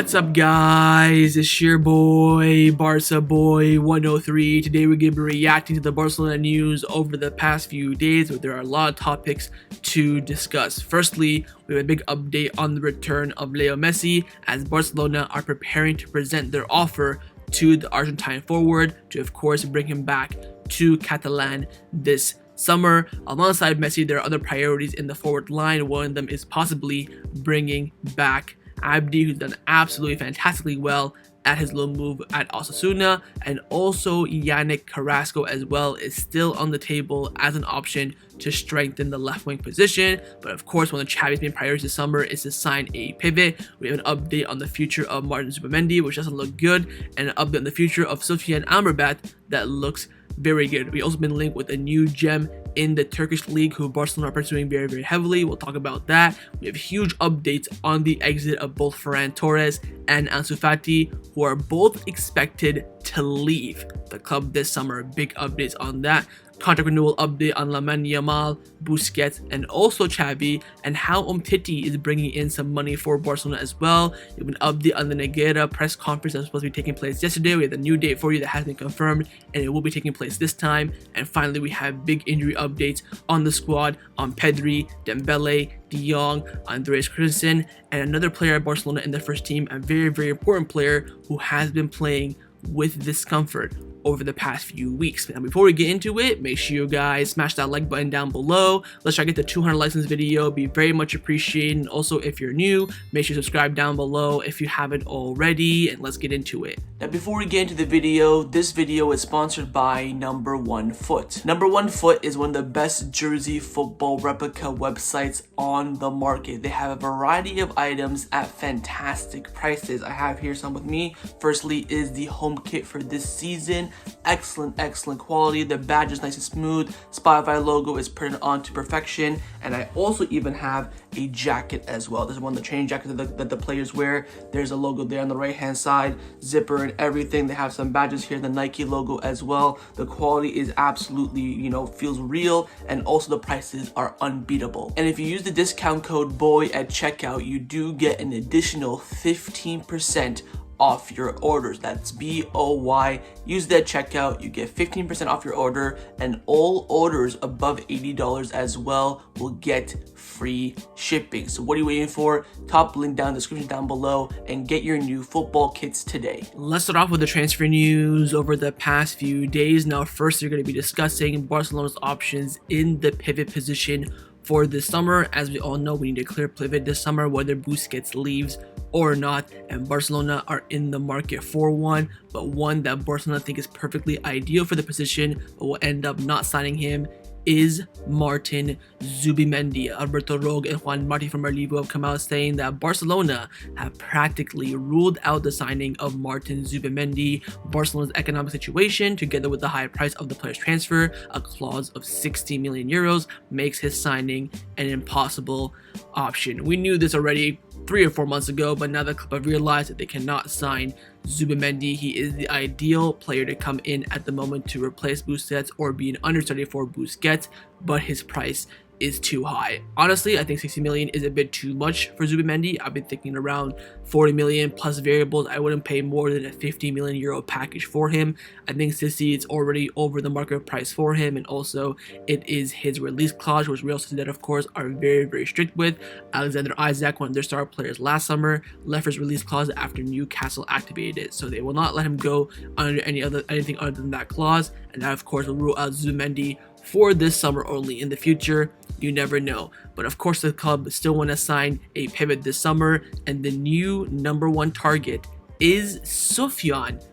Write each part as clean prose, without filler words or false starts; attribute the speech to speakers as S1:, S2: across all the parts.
S1: What's up, guys? It's your boy Barca Boy 103. Today we're going to be reacting to the Barcelona news over the past few days, where there are a lot of topics to discuss. Firstly, we have a big update on the return of Lionel Messi, as Barcelona are preparing to present their offer to the Argentine forward to, of course, bring him back to Catalan this summer. Alongside Messi, there are other priorities in the forward line. One of them is possibly bringing back Abde, who's done absolutely fantastically well at his little move at Osasuna, and also Yannick Carrasco as well is still on the table as an option to strengthen the left wing position. But of course, one of Xavi's main priorities this summer is to sign a pivot. We have an update on the future of Martin Zubimendi, which doesn't look good, and an update on the future of Sofyan Amrabat that looks very good. We've also been linked with a new gem in the Turkish league who Barcelona are pursuing very heavily. We'll talk about that. We have huge updates on the exit of both Ferran, Torres and Ansu Fati, who are both expected to leave the club this summer. Big updates on that. Contract renewal update on Lamine Yamal, Busquets, and also Xavi, and how Umtiti is bringing in some money for Barcelona as well. We have an update on the Negreira press conference that was supposed to be taking place yesterday. We have a new date for you that has been confirmed, and it will be taking place this time. And finally, we have big injury updates on the squad on Pedri, Dembele, De Jong, Andreas Christensen, and another player at Barcelona in the first team, a very important player who has been playing with discomfort over the past few weeks. Now, before we get into it, make sure you guys smash that like button down below. Let's try to get to 200 likes in this video. Be very much appreciated. And also, if you're new, make sure you subscribe down below if you haven't already, and let's get into it. Now, before we get into the video, this video is sponsored by Number One Foot. Number One Foot is one of the best jersey football replica websites on the market. They have a variety of items at fantastic prices. I have here some with me. Firstly is the home kit for this season. Excellent quality. The badge is nice and smooth. Spotify logo is printed on to perfection. And I also even have a jacket as well. This is one of the training jackets that the players wear. There's a logo there on the right hand side, zipper and everything. They have some badges here, the Nike logo as well. The quality is absolutely, feels real, and also the prices are unbeatable. And if you use the discount code BOY at checkout, you do get an additional 15% off your orders. That's BOY. Use that checkout, you get 15% off your order, and all orders above $80 as well will get free shipping. So what are you waiting for? Top link down in the description down below and get your new football kits today. Let's start off with the transfer news over the past few days. Now, first, you're going to be discussing Barcelona's options in the pivot position for this summer. As we all know, we need a clear pivot this summer, whether Busquets leaves or not, and Barcelona are in the market for one, but one that Barcelona think is perfectly ideal for the position, but will end up not signing him, is Martin Zubimendi. Alberto Rogue and Juan Martin from Renewal have come out saying that Barcelona have practically ruled out the signing of Martin Zubimendi. Barcelona's economic situation, together with the high price of the player's transfer, a clause of 60 million euros, makes his signing an impossible option. We knew this already 3 or 4 months ago, but now the club have realized that they cannot sign Zubimendi. He is the ideal player to come in at the moment to replace Busquets or be an understudy for Busquets, but his price is too high. Honestly, I think 60 million is a bit too much for Zubimendi. I've been thinking around 40 million plus variables. I wouldn't pay more than a 50 million euro package for him. I think Sissy is already over the market price for him, and also it is his release clause, which Real Sociedad, of course, are very strict with. Alexander Isak, one of their star players last summer, left his release clause after Newcastle activated it, so they will not let him go under anything other than that clause, and that, of course, will rule out Zubimendi for this summer only. In the future, you never know. But of course, the club still want to sign a pivot this summer, and the new number one target is Sofyan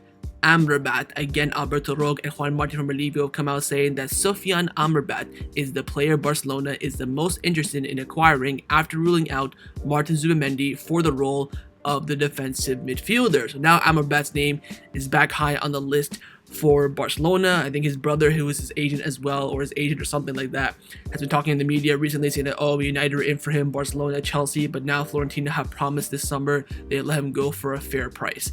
S1: Amrabat. Again, Alberto Rogue and Juan Martin from Renewal come out saying that Sofyan Amrabat is the player Barcelona is the most interested in acquiring after ruling out Martin Zubimendi for the role of the defensive midfielder. So now Amrabat's name is back high on the list for Barcelona. I think his brother, who is his agent as well, or his agent or something like that, has been talking in the media recently saying that, oh, United are in for him, Barcelona, Chelsea, but now Florentino have promised this summer they let him go for a fair price.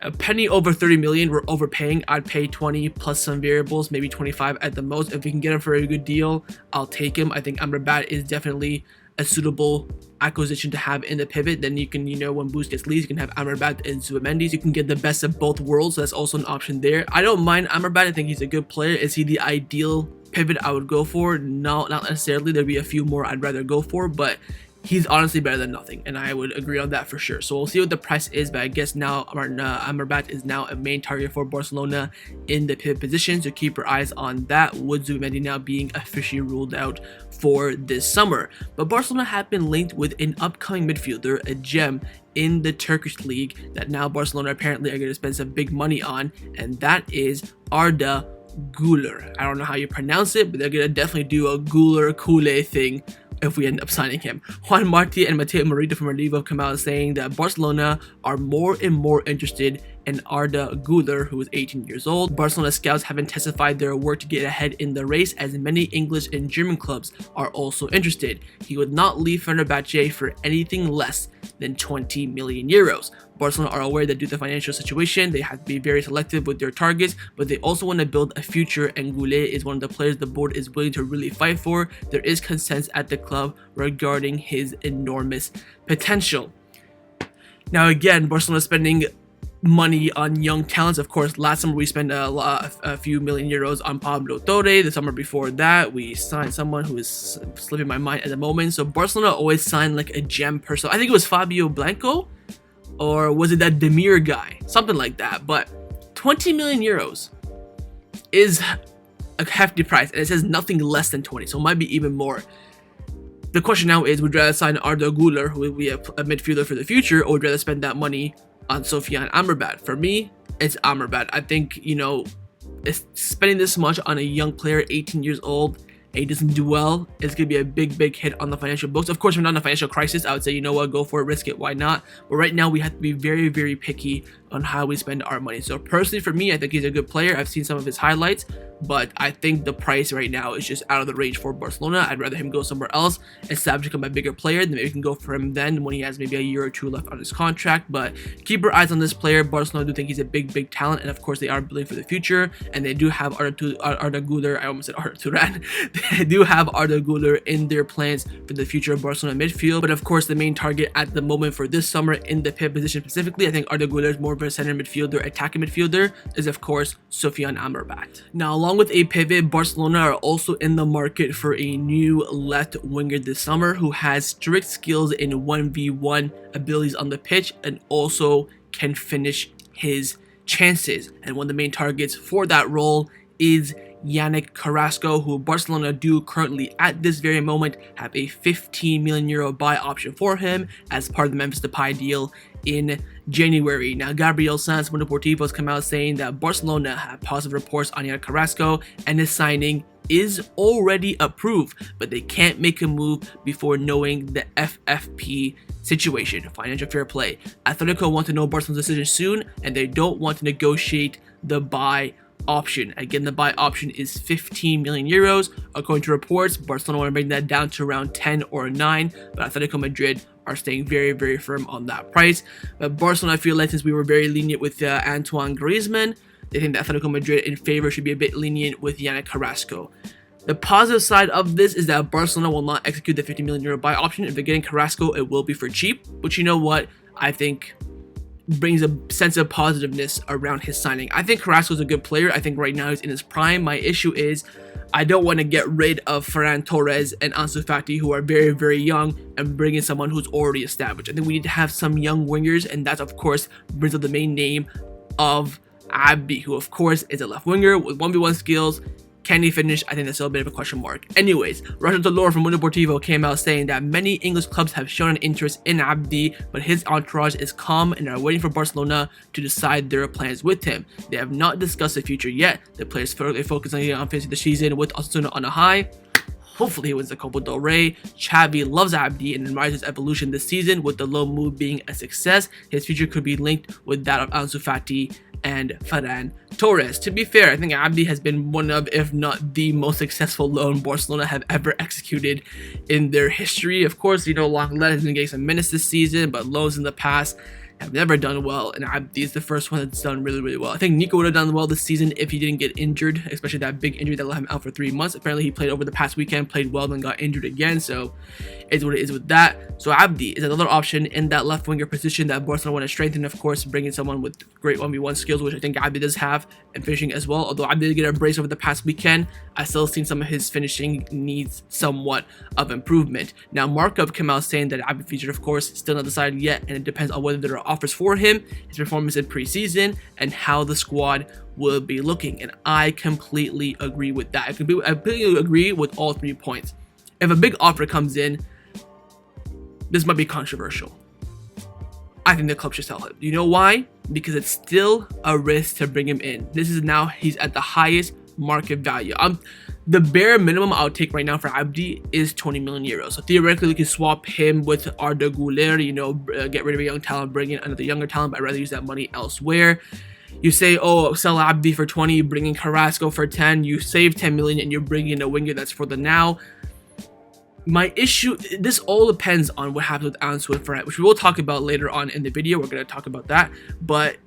S1: A penny over 30 million, we're overpaying. I'd pay 20 plus some variables, maybe 25 at the most. If we can get him for a good deal, I'll take him. I think Amrabat is definitely a suitable acquisition to have in the pivot. Then you can, when Busquets leaves, you can have Amrabat and Zubimendi. So you can get the best of both worlds. So that's also an option there. I don't mind Amrabat. I think he's a good player. Is he the ideal pivot I would go for? No, not necessarily. There'd be a few more I'd rather go for, but he's honestly better than nothing, and I would agree on that for sure. So we'll see what the price is, but I guess now Amrabat is now a main target for Barcelona in the pivot position, so keep your eyes on that, with Zubimendi now being officially ruled out for this summer. But Barcelona have been linked with an upcoming midfielder, a gem in the Turkish league, that now Barcelona apparently are going to spend some big money on, and that is Arda Guler. I don't know how you pronounce it, but they're going to definitely do a Guler thing if we end up signing him. Juan Marti and Mateo Morita from Renewal have come out saying that Barcelona are more and more interested in Arda Guler, who is 18 years old. Barcelona scouts have intensified their work to get ahead in the race, as many English and German clubs are also interested. He would not leave Fenerbahce for anything less than 20 million euros. Barcelona are aware that due to the financial situation, they have to be very selective with their targets, but they also want to build a future, and Guler is one of the players the board is willing to really fight for. There is consensus at the club regarding his enormous potential. Now again, Barcelona spending money on young talents. Of course, last summer we spent a few million euros on Pablo Torre. The summer before that, we signed someone who is slipping my mind at the moment. So Barcelona always signed like a gem person. I think it was Fabio Blanco, or was it that Demir guy? Something like that. But 20 million euros is a hefty price, and it says nothing less than 20, so it might be even more. The question now is, would you rather sign Arda Guler, who will be a midfielder for the future, or would you rather spend that money on Sofyan Amrabat? For me, it's Amrabat. I think, spending this much on a young player, 18 years old, and he doesn't do well, it's going to be a big hit on the financial books. Of course, we're not in a financial crisis. I would say, go for it, risk it, why not? But right now, we have to be very picky on how we spend our money. So personally, for me, I think he's a good player. I've seen some of his highlights, but I think the price right now is just out of the range for Barcelona. I'd rather him go somewhere else, establish, become a bigger player, then maybe we can go for him then when he has maybe a year or two left on his contract. But keep your eyes on this player. Barcelona do think he's a big talent, and of course they are building for the future, and they do have Arda Guler. I almost said Arda Turan. They do have Arda Guler in their plans for the future of Barcelona midfield. But of course, the main target at the moment for this summer in the pivot position specifically, I think Arda Guler is more of a center midfielder, attacking midfielder, is of course Sofyan Amrabat. Now, along with a pivot, Barcelona are also in the market for a new left winger this summer who has strict skills in 1v1 abilities on the pitch and also can finish his chances. And one of the main targets for that role is Yannick Carrasco, who Barcelona do currently at this very moment have a 15 million euro buy option for him as part of the Memphis Depay deal in January. Now, Gabriel Sanz from Deportivo has come out saying that Barcelona have positive reports on Yannick Carrasco and his signing is already approved, but they can't make a move before knowing the FFP situation, financial fair play. Atletico want to know Barcelona's decision soon, and they don't want to negotiate the buy option. Again, the buy option is 15 million euros. According to reports, Barcelona want to bring that down to around 10 or 9, but Atletico Madrid are staying very firm on that price. But Barcelona, I feel like, since we were very lenient with Antoine Griezmann, they think that Atletico Madrid in favor should be a bit lenient with Yannick Carrasco. The positive side of this is that Barcelona will not execute the 50 million euro buy option. If they're getting Carrasco, it will be for cheap, which, you know what, I think brings a sense of positiveness around his signing. I think Carrasco is a good player. I think right now he's in his prime. My issue is I don't want to get rid of Ferran, Torres, and Ansu Fati, who are very young, and bring in someone who's already established. I think we need to have some young wingers, and that, of course, brings up the main name of Abde, who, of course, is a left winger with 1v1 skills. Can he finish? I think that's still a bit of a question mark. Anyways, Rajan Tolor from Mundo Deportivo came out saying that many English clubs have shown an interest in Abde, but his entourage is calm and are waiting for Barcelona to decide their plans with him. They have not discussed the future yet. The players focus on finishing the season with Osasuna on a high. Hopefully he wins the Copa del Rey. Xavi loves Abde and admires his evolution this season, with the low move being a success. His future could be linked with that of Ansu Fati and Ferran Torres. To be fair, I think Abde has been one of, if not the most successful loan Barcelona have ever executed in their history. Of course, Lenglet has been getting some minutes this season, but loans in the past have never done well, and Abde is the first one that's done really, really well. I think Nico would have done well this season if he didn't get injured, especially that big injury that let him out for 3 months. Apparently, he played over the past weekend, played well, then got injured again, so it's what it is with that. So Abde is another option in that left winger position that Barcelona want to strengthen, of course, bringing someone with great 1v1 skills, which I think Abde does have, and finishing as well. Although Abde did get a brace over the past weekend, I still seen some of his finishing needs somewhat of improvement. Now, Markov came out saying that Abde featured, of course, still not decided yet, and it depends on whether there are offers for him, his performance in preseason, and how the squad will be looking. And I completely agree with that. I completely agree with all 3 points. If a big offer comes in, this might be controversial. I think the club should sell him. You know why? Because it's still a risk to bring him in. This is now, he's at the highest market value. The bare minimum I'll take right now for Abde is 20 million euros. So theoretically, we can swap him with Arda, Guler, you know, get rid of a young talent, bring in another younger talent, but I'd rather use that money elsewhere. You say, oh, sell Abde for 20, bring in Carrasco for 10, you save 10 million and you're bringing in a winger that's for the now. My issue, this all depends on what happens with Ansu and Ferran, which we will talk about later on in the video. We're going to talk about that. But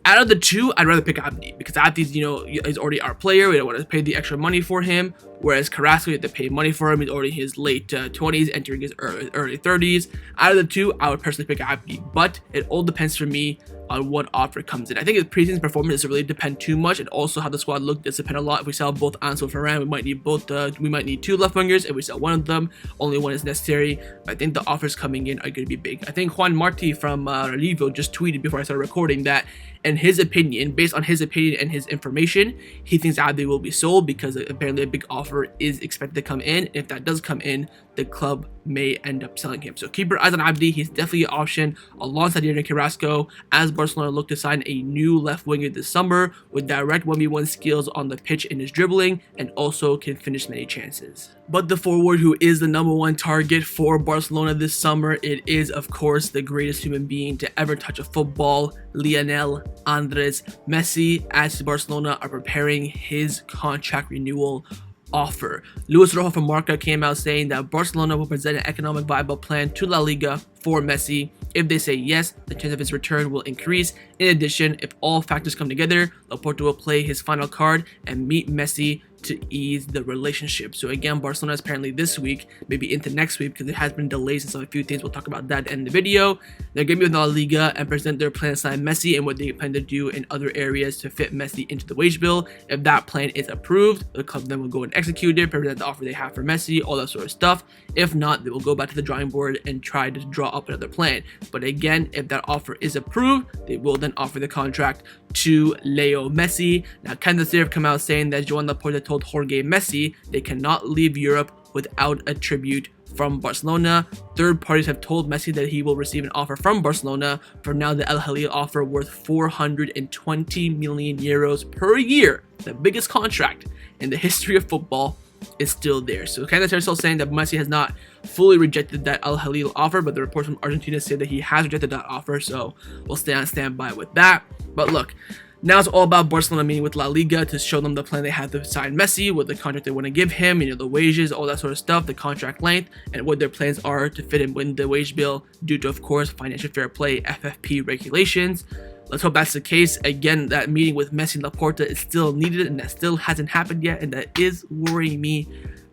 S1: out of the two, I'd rather pick Abde because Abde's, you know, is already our player. We don't want to pay the extra money for him. Whereas Carrasco, you have to pay money for him. He's already in his late 20s, entering his early 30s. Out of the two, I would personally pick Abde. But it all depends for me on what offer comes in. I think his preseason performance doesn't really depend too much, and also how the squad look does depend a lot. If we sell both Ansu and Ferran, we might need both. We might need 2 left wingers. If we sell one of them, only one is necessary. But I think the offers coming in are going to be big. I think Juan Martí from Renewal just tweeted before I started recording that, in his opinion, based on his opinion and his information, he thinks Abde will be sold because apparently a big offer is expected to come in. If that does come in, the club may end up selling him. So keep your eyes on Abde. He's definitely an option alongside Yannick Carrasco as Barcelona look to sign a new left winger this summer with direct 1v1 skills on the pitch in his dribbling and also can finish many chances. But the forward who is the #1 target for Barcelona this summer, it is of course the greatest human being to ever touch a football, Lionel Andreas Messi, as Barcelona are preparing his contract renewal offer. Luis Rojo from Marca came out saying that Barcelona will present an economic viable plan to La Liga for Messi. If they say yes, the chance of his return will increase. In addition, if all factors come together, Laporta will play his final card and meet Messi to ease the relationship. So again, Barcelona is apparently this week, maybe into next week, because it has been delayed since a few things. We'll talk about that in the video. They're going to be with La Liga and present their plan to sign Messi and what they plan to do in other areas to fit Messi into the wage bill. If that plan is approved, the club then will go and execute it, present the offer they have for Messi, all that sort of stuff. If not, they will go back to the drawing board and try to draw up another plan. But again, if that offer is approved, they will then offer the contract to Leo Messi. Now, Candace have come out saying that Joan Laporta told Jorge Messi they cannot leave Europe without a tribute from Barcelona. Third parties have told Messi that he will receive an offer from Barcelona. For now, the El Hilal offer worth 420 million euros per year, the biggest contract in the history of football, is still there. So Candace are still saying that Messi has not fully rejected that El Hilal offer, but the reports from Argentina say that he has rejected that offer, so we'll stay on standby with that. But look, now it's all about Barcelona meeting with La Liga to show them the plan they have to sign Messi, what the contract they want to give him, you know, the wages, all that sort of stuff, the contract length, and what their plans are to fit him in the wage bill due to, of course, financial fair play, FFP regulations. Let's hope that's the case. Again, that meeting with Messi and Laporta is still needed, and that still hasn't happened yet, and that is worrying me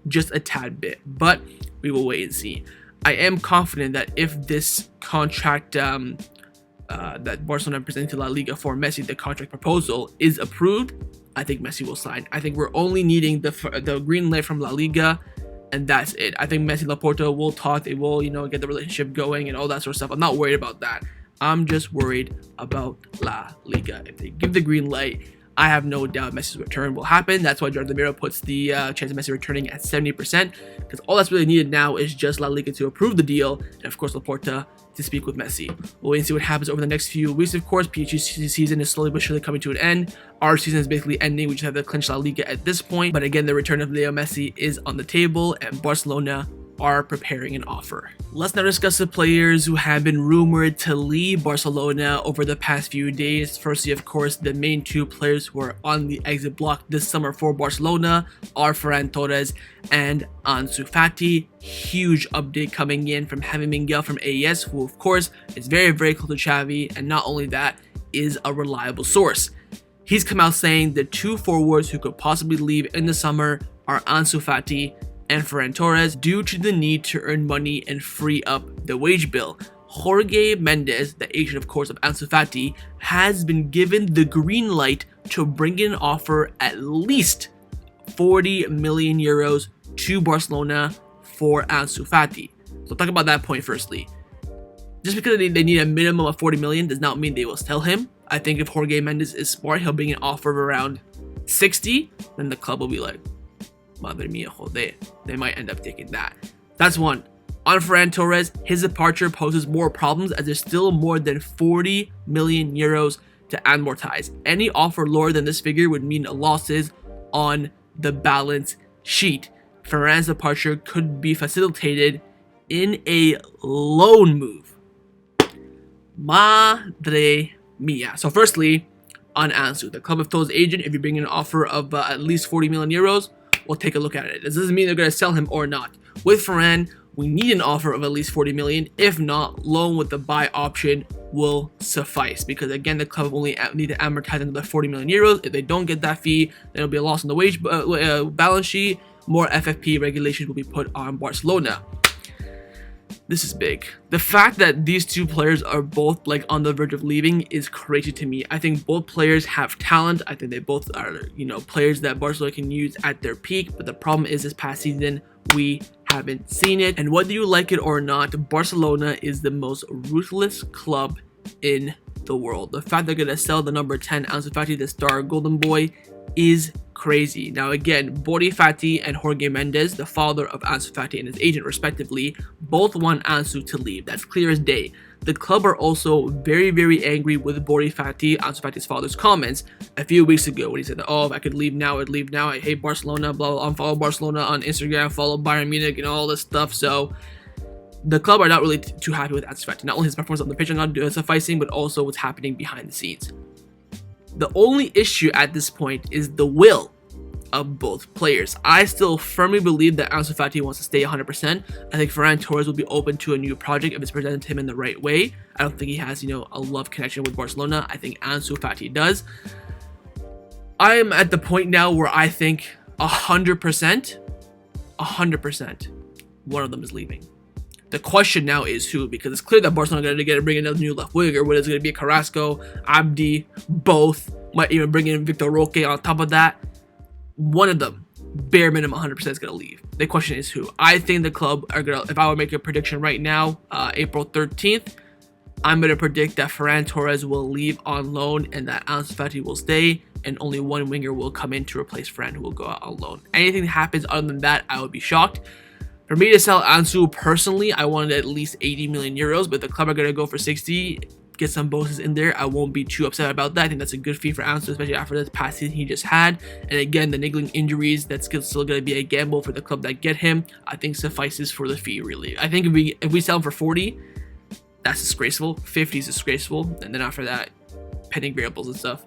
S1: just a tad bit. But we will wait and see. I am confident that if this contract that Barcelona presented to La Liga for Messi, the contract proposal, is approved, I think Messi will sign. I think we're only needing the green light from La Liga, and that's it. I think Messi and Laporta will talk. They will, you know, get the relationship going and all that sort of stuff. I'm not worried about that. I'm just worried about La Liga. If they give the green light, I have no doubt Messi's return will happen. That's why Jordi Alba puts the chance of Messi returning at 70%, because all that's really needed now is just La Liga to approve the deal, and of course Laporta to speak with Messi. We'll wait and see what happens over the next few weeks. Of course, PH's season is slowly but surely coming to an end. Our season is basically ending. We just have to clinch La Liga at this point. But again, the return of Leo Messi is on the table, and Barcelona are preparing an offer. Let's now discuss the players who have been rumored to leave Barcelona over the past few days. Firstly, of course, the main two players who are on the exit block this summer for Barcelona are Ferran Torres and Ansu Fati. Huge update coming in from Javi Miguel from AES, who of course is very, very close to Xavi, and not only that, is a reliable source. He's come out saying the two forwards who could possibly leave in the summer are Ansu Fati and Ferran Torres due to the need to earn money and free up the wage bill. Jorge Mendes, the agent of course of Ansu Fati, has been given the green light to bring in an offer at least 40 million euros to Barcelona for Ansu Fati. So talk about that point firstly. Just because they need a minimum of 40 million does not mean they will sell him. I think if Jorge Mendes is smart, he'll bring an offer of around 60, then the club will be like, madre mia, joder. They might end up taking that. That's one. On Ferran Torres, his departure poses more problems as there's still more than 40 million euros to amortize. Any offer lower than this figure would mean losses on the balance sheet. Ferran's departure could be facilitated in a loan move. Madre mia. So firstly, on Ansu, the club have told his agent, if you bring an offer of at least 40 million euros, we'll take a look at it. This doesn't mean they're going to sell him or not. With Ferran, we need an offer of at least 40 million. If not, loan with the buy option will suffice, because again, the club only need to amortize another 40 million euros. If they don't get that fee, then it'll be a loss on the wage balance sheet. More FFP regulations will be put on Barcelona. This is big. The fact that these two players are both like on the verge of leaving is crazy to me. I think both players have talent. I think they both are, players that Barcelona can use at their peak. But the problem is this past season, we haven't seen it. And whether you like it or not, Barcelona is the most ruthless club in the world. The fact they're going to sell the number 10 Ansu Fati, the star golden boy, is crazy. Now again, Jordi Fati and Jorge Mendes, the father of Ansu Fati and his agent respectively, both want Ansu to leave. That's clear as day. The club are also very, very angry with Jordi Fati, Ansu Fati's father's comments a few weeks ago when he said, oh, if I could leave now, I'd leave now. I hate Barcelona, blah, blah, unfollow Barcelona on Instagram, follow Bayern Munich and all this stuff. So the club are not really too happy with Ansu Fati. Not only his performance on the pitch not sufficing, but also what's happening behind the scenes. The only issue at this point is the will of both players. I still firmly believe that Ansu Fati wants to stay 100%. I think Ferran Torres will be open to a new project if it's presented to him in the right way. I don't think he has, a love connection with Barcelona. I think Ansu Fati does. I am at the point now where I think 100%, one of them is leaving. The question now is who, because it's clear that Barcelona are going to bring another new left winger, whether it's going to be Carrasco, Abde, both, might even bring in Victor Roque on top of that. One of them, bare minimum 100% is going to leave. The question is who. I think the club are going to, if I would make a prediction right now, April 13th, I'm going to predict that Ferran Torres will leave on loan and that Ansu Fati will stay, and only one winger will come in to replace Ferran, who will go out on loan. Anything that happens other than that, I would be shocked. For me to sell Ansu personally, I wanted at least 80 million euros, but the club are going to go for 60, get some bonuses in there. I won't be too upset about that. I think that's a good fee for Ansu, especially after this past season he just had. And again, the niggling injuries, that's still going to be a gamble for the club that get him. I think suffices for the fee, really. I think if we sell him for 40, that's disgraceful. 50 is disgraceful. And then after that, pending variables and stuff,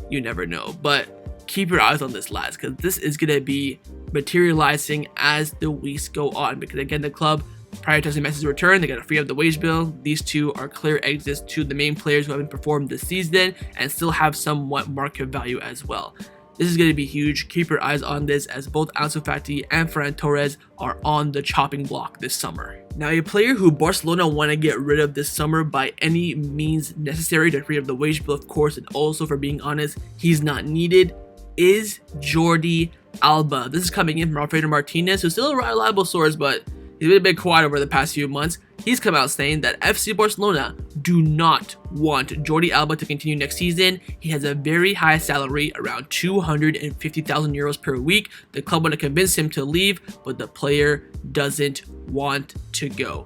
S1: you never know. But keep your eyes on this, lads, because this is going to be materializing as the weeks go on, because again, the club prioritizing Messi's return, they got to free up the wage bill. These two are clear exits to the main players who haven't performed this season and still have somewhat market value as well. This is going to be huge. Keep your eyes on this, as both Ansu Fati and Ferran Torres are on the chopping block this summer. Now, a player who Barcelona want to get rid of this summer by any means necessary to free up the wage bill, of course, and also, for being honest, he's not needed, is Jordi Alba. This is coming in from Alfredo Martinez, who's still a reliable source, but he's been a bit quiet over the past few months. He's come out saying that FC Barcelona do not want Jordi Alba to continue next season. He has a very high salary, around 250,000 euros per week. The club want to convince him to leave, but the player doesn't want to go.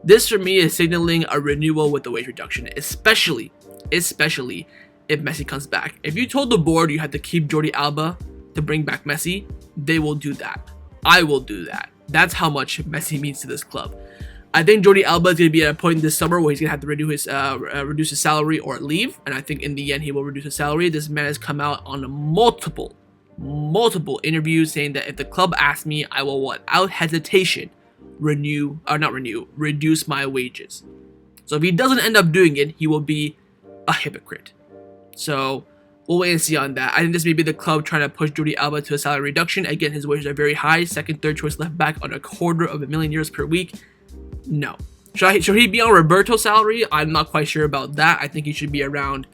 S1: This for me is signaling a renewal with the wage reduction, especially if Messi comes back. If you told the board you had to keep Jordi Alba to bring back Messi, they will do that. I will do that. That's how much Messi means to this club. I think Jordi Alba is going to be at a point this summer where he's going to have to reduce his salary or leave. And I think in the end, he will reduce his salary. This man has come out on multiple interviews saying that if the club asks me, I will, without hesitation, reduce my wages. So if he doesn't end up doing it, he will be a hypocrite. So we'll wait and see on that. I think this may be the club trying to push Jordi Alba to a salary reduction. Again, his wages are very high. Second, third choice left back on €250,000 per week. No. Should he be on Roberto's salary? I'm not quite sure about that. I think he should be around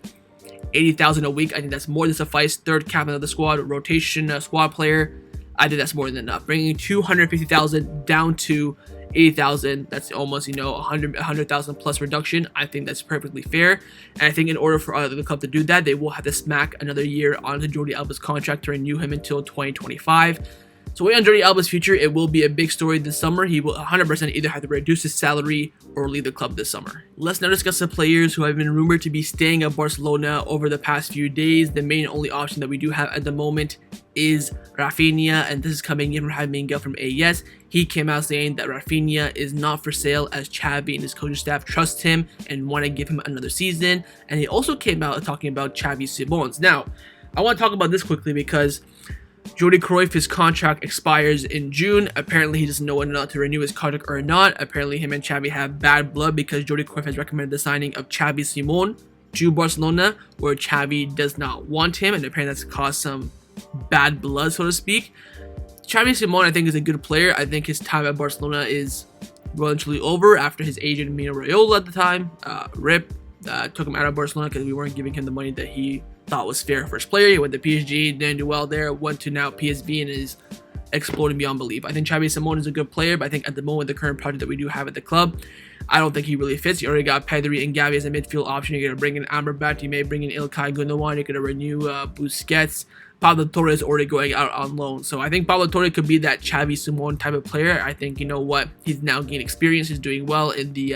S1: 80,000 a week. I think that's more than suffice. Third captain of the squad, rotation squad player. I think that's more than enough. Bringing 250,000 down to 80,000. That's almost 100,000 plus reduction. I think that's perfectly fair. And I think in order for the club to do that, they will have to smack another year onto Jordi Alba's contract to renew him until 2025. So wait on Jordi Alba's future. It will be a big story this summer. He will 100% either have to reduce his salary or leave the club this summer. Let's now discuss the players who have been rumored to be staying at Barcelona over the past few days. The main only option that we do have at the moment is Raphinha, and this is coming in from Jaime from AES. He came out saying that Raphinha is not for sale as Xavi and his coaching staff trust him and want to give him another season. And he also came out talking about Xavi Simons. Now, I want to talk about this quickly because Jordi Cruyff's contract expires in June. Apparently, he doesn't know whether or not to renew his contract or not. Apparently, him and Xavi have bad blood because Jordi Cruyff has recommended the signing of Xavi Simons to Barcelona, where Xavi does not want him, and apparently that's caused some bad blood, so to speak. Xavi Simons, I think, is a good player. I think his time at Barcelona is well and truly over after his agent Mino Raiola at the time, took him out of Barcelona because we weren't giving him the money that he thought was fair for his player. He went to PSG, didn't do well there, went to now PSV and is exploding beyond belief. I think Xavi Simons is a good player, but I think at the moment, the current project that we do have at the club, I don't think he really fits. You already got Pedri and Xavi as a midfield option. You're going to bring in Amrabat, you may bring in Ilkay Gundogan, you're going to renew Busquets. Pablo Torres already going out on loan. So I think Pablo Torres could be that Xavi Simons type of player. I think, you know what, he's now gained experience, he's doing well in the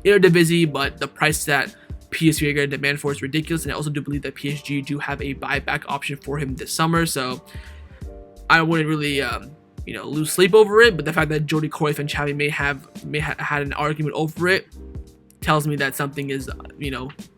S1: Eredivisie, but the price that PSG are going to demand for is ridiculous, and I also do believe that PSG do have a buyback option for him this summer, so I wouldn't really lose sleep over it. But the fact that Jordi Cruyff and Xavi may have had an argument over it tells me that something is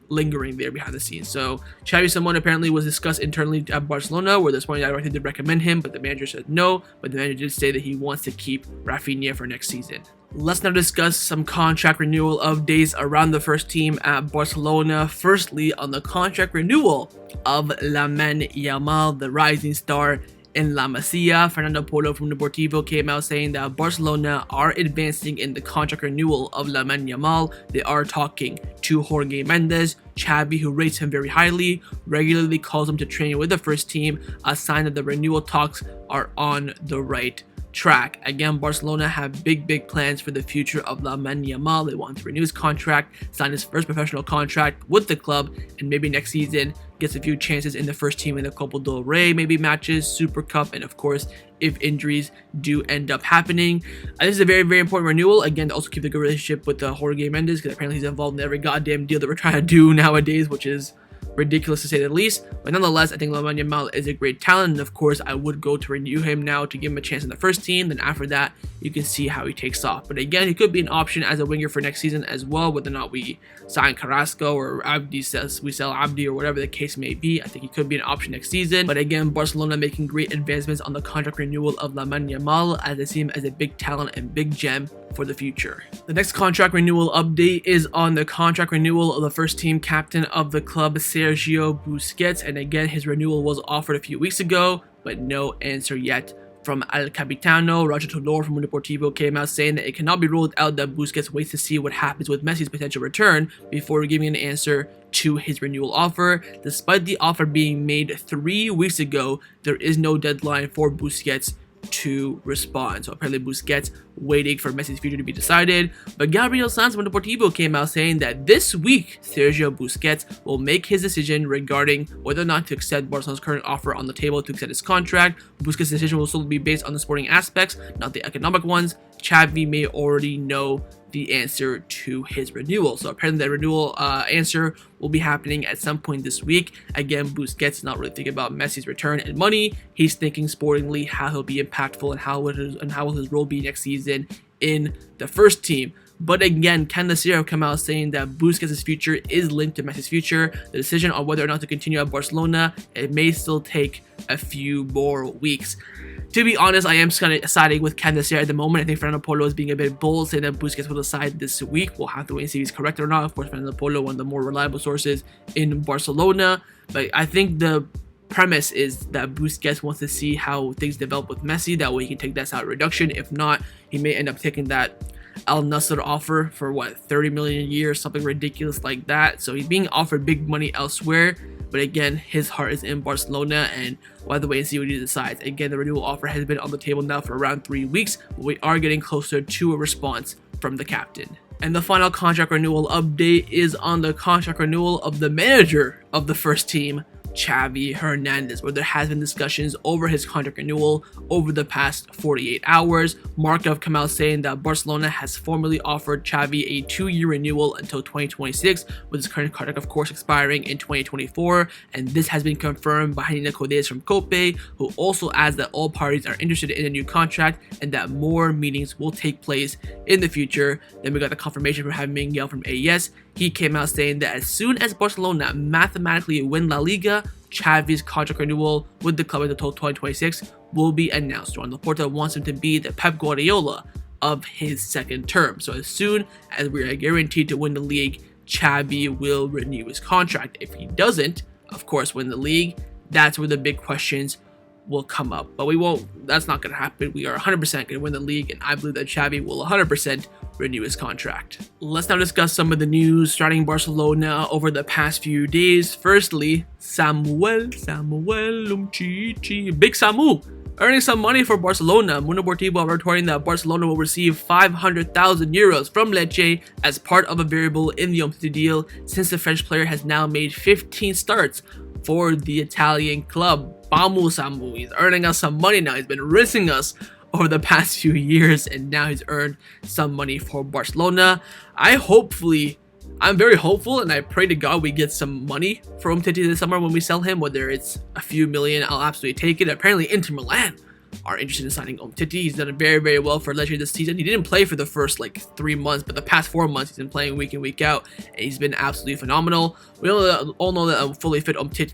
S1: lingering there behind the scenes. So Xavi Simons apparently was discussed internally at Barcelona, where the Sporting Director did recommend him, but the manager said no. But the manager did say that he wants to keep Raphinha for next season. Let's now discuss some contract renewal updates around the first team at Barcelona. Firstly, on the contract renewal of Lamine Yamal, the rising star in La Masia, Fernando Polo from Deportivo came out saying that Barcelona are advancing in the contract renewal of Lamine Yamal. They are talking to Jorge Mendes. Xavi, who rates him very highly, regularly calls him to train with the first team, a sign that the renewal talks are on the right track. Again, Barcelona have big plans for the future of Lamine Yamal. They want to renew his contract, sign his first professional contract with the club, and maybe next season gets a few chances in the first team in the Copa del Rey, maybe matches, Super Cup, and of course, if injuries do end up happening. This is a very important renewal. Again, to also keep the good relationship with Jorge Mendes, because apparently he's involved in every goddamn deal that we're trying to do nowadays, which is ridiculous to say the least. But nonetheless, I think Lamine Yamal is a great talent, and of course I would go to renew him now to give him a chance in the first team. Then after that, you can see how he takes off. But again, he could be an option as a winger for next season as well, whether or not we sign Carrasco or we sell Abde or whatever the case may be. I think he could be an option next season. But again, Barcelona making great advancements on the contract renewal of Lamine Yamal, as they see him as a big talent and big gem for the future. The next contract renewal update is on the contract renewal of the first team captain of the club, Sergio Busquets, and again, his renewal was offered a few weeks ago, but no answer yet from El Capitano. Roger Tudor from Deportivo came out saying that it cannot be ruled out that Busquets waits to see what happens with Messi's potential return before giving an answer to his renewal offer. Despite the offer being made 3 weeks ago, there is no deadline for Busquets to respond. So apparently Busquets waiting for Messi's future to be decided. But Gabriel Sanz from Deportivo came out saying that this week Sergio Busquets will make his decision regarding whether or not to accept Barcelona's current offer on the table to extend his contract. Busquets' decision will still be based on the sporting aspects, not the economic ones. Xavi may already know the answer to his renewal. So apparently the renewal answer will be happening at some point this week. Again, Busquets is not really thinking about Messi's return and money. He's thinking sportingly how he'll be impactful and how will his role be next season in the first team. But again, can the Serie come out saying that Busquets' future is linked to Messi's future? The decision on whether or not to continue at Barcelona, it may still take a few more weeks. To be honest, I am kind of siding with Can the Serie at the moment. I think Fernando Polo is being a bit bold, saying that Busquets will decide this week. We'll have to wait and see if he's correct or not. Of course, Fernando Polo, one of the more reliable sources in Barcelona. But I think the premise is that Busquets wants to see how things develop with Messi. That way he can take that salary reduction. If not, he may end up taking that Al Nassr offer for 30 million a year, something ridiculous like that. So he's being offered big money elsewhere, but again, his heart is in Barcelona, and we'll have to wait and see what he decides. Again, the renewal offer has been on the table now for around 3 weeks, but we are getting closer to a response from the captain. And the final contract renewal update is on the contract renewal of the manager of the first team, Xavi Hernandez, where there has been discussions over his contract renewal over the past 48 hours. Marca have come out saying that Barcelona has formally offered Xavi a 2-year renewal until 2026, with his current contract of course expiring in 2024, and this has been confirmed by Yannick from Cope, who also adds that all parties are interested in a new contract and that more meetings will take place in the future. Then we got the confirmation from Javi Miguel from AES. He came out saying that as soon as Barcelona mathematically win La Liga, Xavi's contract renewal with the club until 2026 will be announced. Joan Laporta wants him to be the Pep Guardiola of his second term. So as soon as we are guaranteed to win the league, Xavi will renew his contract. If he doesn't, of course, win the league, that's where the big questions will come up. But we won't, that's not going to happen. We are 100% going to win the league, and I believe that Xavi will 100% renew his contract. Let's now discuss some of the news starting Barcelona over the past few days. Firstly, Samuel Umtiti, Big Samu, earning some money for Barcelona. Mundo Deportivo are reporting that Barcelona will receive 500,000 euros from Lecce as part of a variable in the Umtiti deal, since the French player has now made 15 starts for the Italian club. Vamos Samu, he's earning us some money now. He's been rinsing us over the past few years, and now he's earned some money for Barcelona. I'm very hopeful, and I pray to God we get some money for Umtiti this summer when we sell him. Whether it's a few million, I'll absolutely take it. Apparently Inter Milan are interested in signing Umtiti. He's done very, very well for Lecce this season. He didn't play for the first 3 months, but the past 4 months he's been playing week in, week out, and he's been absolutely phenomenal. We all know that a fully fit Umtiti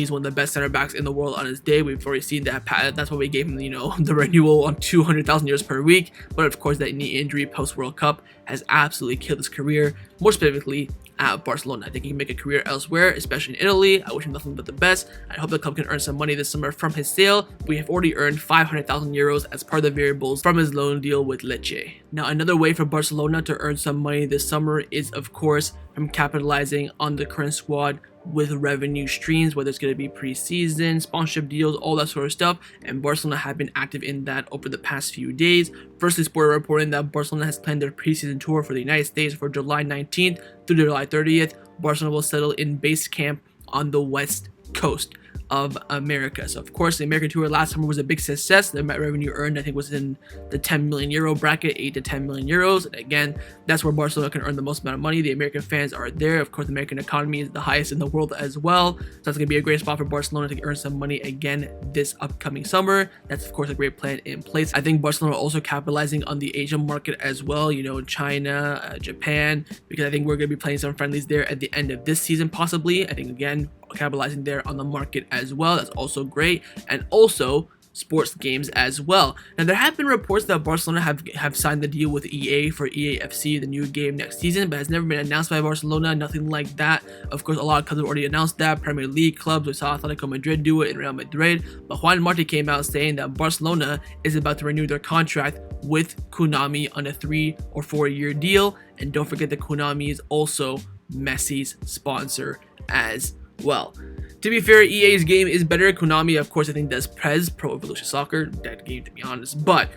S1: is one of the best center backs in the world on his day. We've already seen that. That's why we gave him, the renewal on 200,000 euros per week. But of course, that knee injury post World Cup has absolutely killed his career. More specifically, at Barcelona. I think he can make a career elsewhere, especially in Italy. I wish him nothing but the best. I hope the club can earn some money this summer from his sale. We have already earned 500,000 euros as part of the variables from his loan deal with Lecce. Now, another way for Barcelona to earn some money this summer is, of course, from capitalizing on the current squad with revenue streams, whether it's going to be preseason, sponsorship deals, all that sort of stuff, and Barcelona have been active in that over the past few days. Firstly, Sport reporting that Barcelona has planned their preseason tour for the United States for July 19th through July 30th. Barcelona will settle in base camp on the West Coast of America. So of course the American tour last summer was a big success. The net revenue earned, I think, was in the 10 million euro bracket, 8 to 10 million euros. And again, that's where Barcelona can earn the most amount of money. The American fans are there. Of course, the American economy is the highest in the world as well. So that's going to be a great spot for Barcelona to earn some money again this upcoming summer. That's of course a great plan in place. I think Barcelona also capitalizing on the Asian market as well, China, Japan, because I think we're going to be playing some friendlies there at the end of this season possibly. I think again, capitalizing there on the market as well. That's also great. And also sports games as well. Now, there have been reports that Barcelona have signed the deal with EA for EA FC, the new game next season, but has never been announced by Barcelona, nothing like that. Of course, a lot of clubs have already announced that. Premier League clubs, we saw Atletico Madrid do it in Real Madrid, but Juan Martin came out saying that Barcelona is about to renew their contract with Konami on a 3 or 4 year deal. And don't forget that Konami is also Messi's sponsor as well. To be fair, EA's game is better. Konami, of course, I think does PES, Pro Evolution Soccer, that game to be honest. But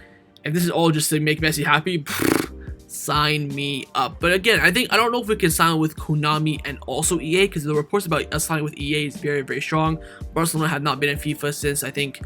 S1: if this is all just to make Messi happy, sign me up. But again, I don't know if we can sign with Konami and also EA, because the reports about us signing with EA is very, very strong. Barcelona have not been in FIFA since I think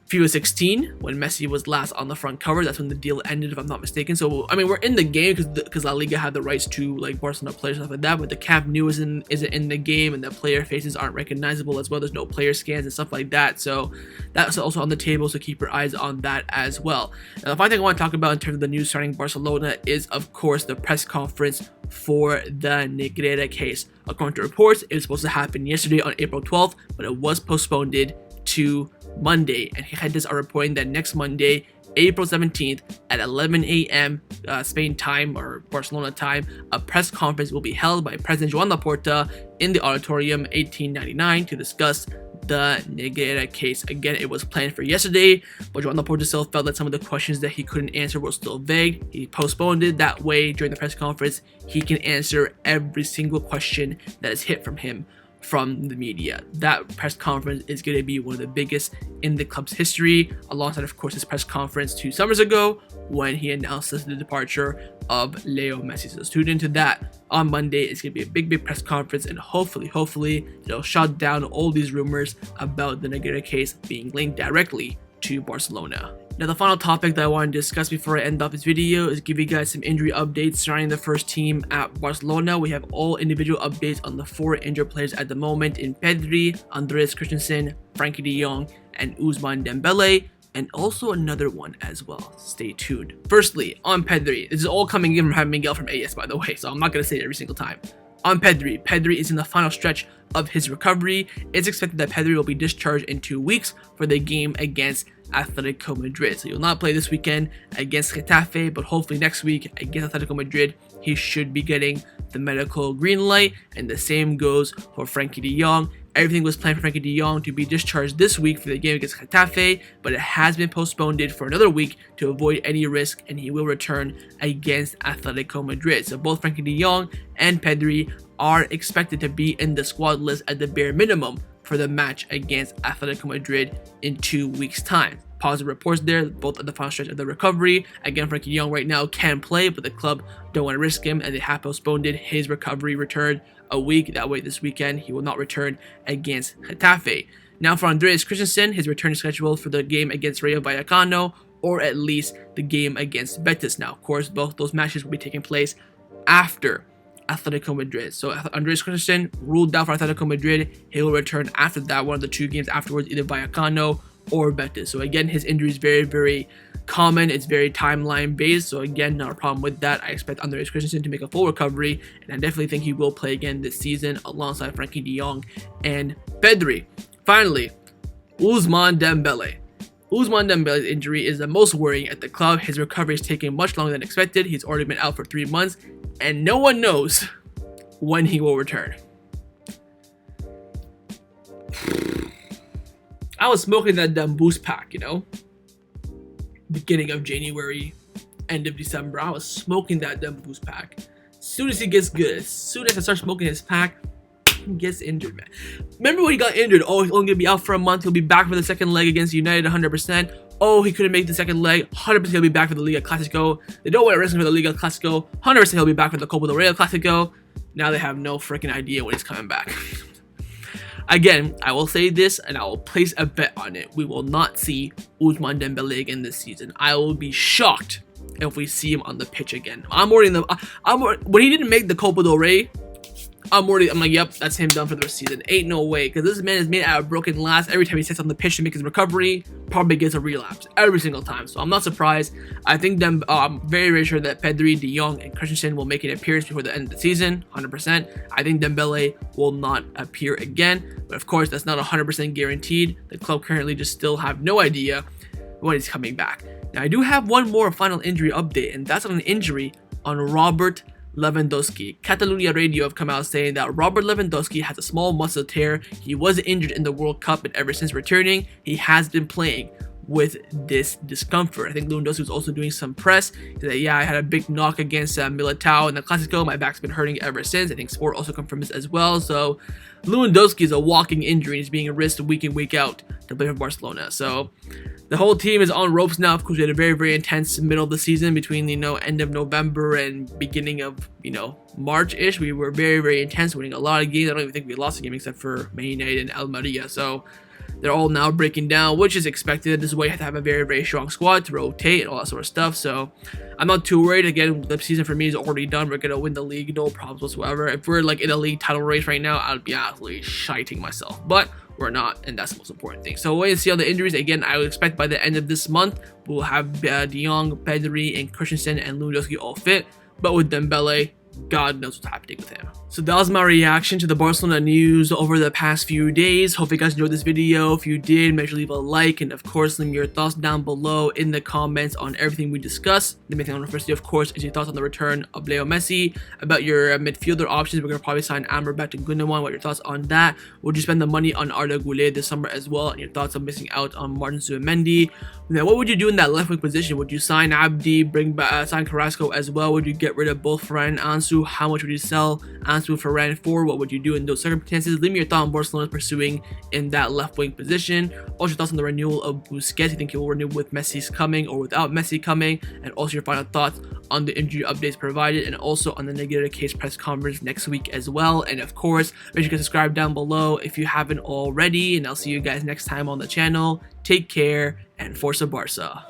S1: FIFA 16 when Messi was last on the front cover. That's when the deal ended, if I'm not mistaken. So I mean, we're in the game because La Liga had the rights to like Barcelona players and stuff like that. But the Camp Nou isn't in the game, and the player faces aren't recognizable as well. There's no player scans and stuff like that. So that's also on the table. So keep your eyes on that as well. Now, the final thing I want to talk about in terms of the news surrounding Barcelona is, of course, the press conference for the Negreira case. According to reports, it was supposed to happen yesterday on April 12th, but it was postponed to Monday, and Hernandez are reporting that next Monday, April 17th at 11 a.m. Spain time or Barcelona time, a press conference will be held by President Joan Laporta in the Auditorium 1899 to discuss the Negreira case. Again, it was planned for yesterday, but Joan Laporta still felt that some of the questions that he couldn't answer were still vague. He postponed it. That way, during the press conference, he can answer every single question that is hit from him from the media. That press conference is going to be one of the biggest in the club's history, alongside, of course, his press conference 2 summers ago when he announced the departure of Leo Messi. So tune into that on Monday. It's going to be a big press conference, and hopefully, it'll shut down all these rumors about the Negreira case being linked directly to Barcelona. Now, the final topic that I want to discuss before I end off this video is give you guys some injury updates surrounding the first team at Barcelona. We have all individual updates on the 4 injured players at the moment in Pedri, Andreas Christensen, Frenkie de Jong, and Ousmane Dembele, and also another one as well. Stay tuned. Firstly, on Pedri, this is all coming in from Miguel from AS, by the way, so I'm not going to say it every single time. On Pedri is in the final stretch of his recovery. It's expected that Pedri will be discharged in 2 weeks for the game against Atletico Madrid. So he will not play this weekend against Getafe, but hopefully next week against Atletico Madrid, he should be getting the medical green light, and the same goes for Frenkie de Jong. Everything was planned for Frenkie de Jong to be discharged this week for the game against Getafe, but it has been postponed for another week to avoid any risk, and he will return against Atletico Madrid. So both Frenkie de Jong and Pedri are expected to be in the squad list at the bare minimum for the match against Atletico Madrid in 2 weeks' time. Positive reports there, both at the final stretch of the recovery. Again, Frenkie de Jong right now can play, but the club don't want to risk him, and they have postponed his recovery return a week. That way, this weekend, he will not return against Getafe. Now, for Andreas Christensen, his return is scheduled for the game against Rayo Vallecano, or at least the game against Betis. Now, of course, both those matches will be taking place after Atletico Madrid. So Andreas Christensen ruled out for Atletico Madrid. He will return after that, one of the 2 games afterwards, either Vallecano or Betis. So again, his injury is very common. It's very timeline based. So again, not a problem with that. I expect Andreas Christensen to make a full recovery, and I definitely think he will play again this season alongside Frenkie de Jong and Pedri. Finally, Ousmane Dembele. Ousmane Dembele's injury is the most worrying at the club. His recovery is taking much longer than expected. He's already been out for 3 months, and no one knows when he will return. I was smoking that dumb boost pack, beginning of January, end of December. I was smoking that dumb boost pack. As soon as he gets good, as soon as I start smoking his pack, he gets injured, man. Remember when he got injured? Oh, he's only going to be out for a month. He'll be back for the second leg against United 100%. Oh, he couldn't make the second leg. 100% he'll be back for the Liga Clasico. They don't want to risk him for the Liga Clasico. 100% he'll be back for the Copa del Rey Clasico. Now they have no freaking idea when he's coming back. Again, I will say this, and I will place a bet on it. We will not see Ousmane Dembele again this season. I will be shocked if we see him on the pitch again. When he didn't make the Copa del Rey, I'm like, yep, that's him done for the rest of the season. Ain't no way, because this man is made out of broken glass. Every time he sits on the pitch to make his recovery, probably gets a relapse every single time. So I'm not surprised. I think I'm very sure that Pedri, de Jong, and Christensen will make an appearance before the end of the season, 100%. I think Dembele will not appear again, but of course, that's not 100% guaranteed. The club currently just still have no idea when he's coming back. Now, I do have one more final injury update, and that's on an injury on Robert Lewandowski. Catalunya Radio have come out saying that Robert Lewandowski has a small muscle tear. He was injured in the World Cup, and ever since returning, he has been playing with this discomfort. I think Lewandowski was also doing some press. He said, yeah, I had a big knock against Militao in the Clasico. My back's been hurting ever since. I think Sport also confirmed this as well. So Lewandowski is a walking injury. He's being risked week in, week out to play for Barcelona. So the whole team is on ropes now. Of course, we had a very intense middle of the season between, end of November and beginning of, March-ish. We were very intense, winning a lot of games. I don't even think we lost a game except for Man United and Almeria. So they're all now breaking down, which is expected. This is why you have to have a very, very strong squad to rotate and all that sort of stuff. So I'm not too worried. Again, the season for me is already done. We're gonna win the league, no problems whatsoever. If we're like in a league title race right now, I'd be absolutely shiting myself. But we're not, and that's the most important thing. So wait and see on the injuries. Again, I would expect by the end of this month, we'll have De Jong, Pedri, and Christensen and Lewandowski all fit. But with Dembele, God knows what's happening with him. So that was my reaction to the Barcelona news over the past few days. Hope you guys enjoyed this video. If you did, make sure to leave a like, and of course, leave me your thoughts down below in the comments on everything we discussed. The main thing I want to first do, of course, is your thoughts on the return of Leo Messi, about your midfielder options. We're going to probably sign Amrabat and Guler. What are your thoughts on that? Would you spend the money on Arda, Guler this summer as well? And your thoughts on missing out on Martin Zubimendi. Now, what would you do in that left wing position? Would you sign Abde, sign Carrasco as well? Would you get rid of both Ferran and Ansu? How much would you sell Ansu, Ferran for? What would you do in those circumstances? Leave me your thought on Barcelona pursuing in that left wing position. Also your thoughts on the renewal of Busquets. You think he will renew with Messi's coming or without Messi coming? And also your final thoughts on the injury updates provided, and also on the negative case press conference next week as well. And of course, make sure to subscribe down below if you haven't already, and I'll see you guys next time on the channel. Take care, and Forza Barca.